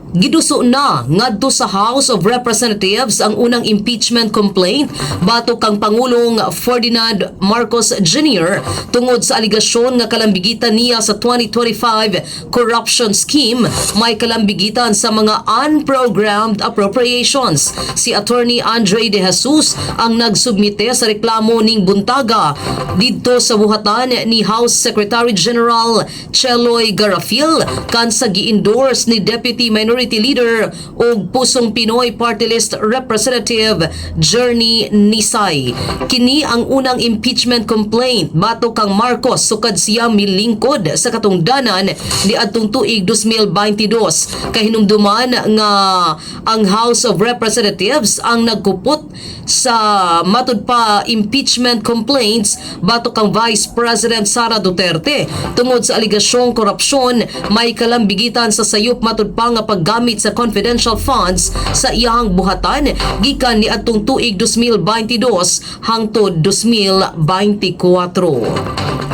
Giduso na ngadto sa House of Representatives ang unang impeachment complaint batok kang Pangulong Ferdinand Marcos Jr. tungod sa aligasyon nga kalambigitan niya sa 2025 corruption scheme may kalambigitan sa mga unprogrammed appropriations. Si Attorney Andre De Jesus ang nagsubmite sa reklamo ning buntaga didto sa buhatan ni House Secretary General Cheloy Garafil kan sa gi-endorse ni Deputy Minority Leader o Pusong Pinoy Party List Representative Journey Nisay. Kini ang unang impeachment complaint batok kang Marcos sukad siya milingkod sa katungdanan ni adtong tuig 2022 kay hinumduman nga ang House of Representatives ang nagkupot sa matud pa impeachment complaints batok kang Vice President Sara Duterte tungod sa aligasyong korupsyon may kalambigitan sa sayop matud pa nga paggamit sa confidential funds sa iyang buhatan gikan ni adtong tuig 2022 hangtod 2024.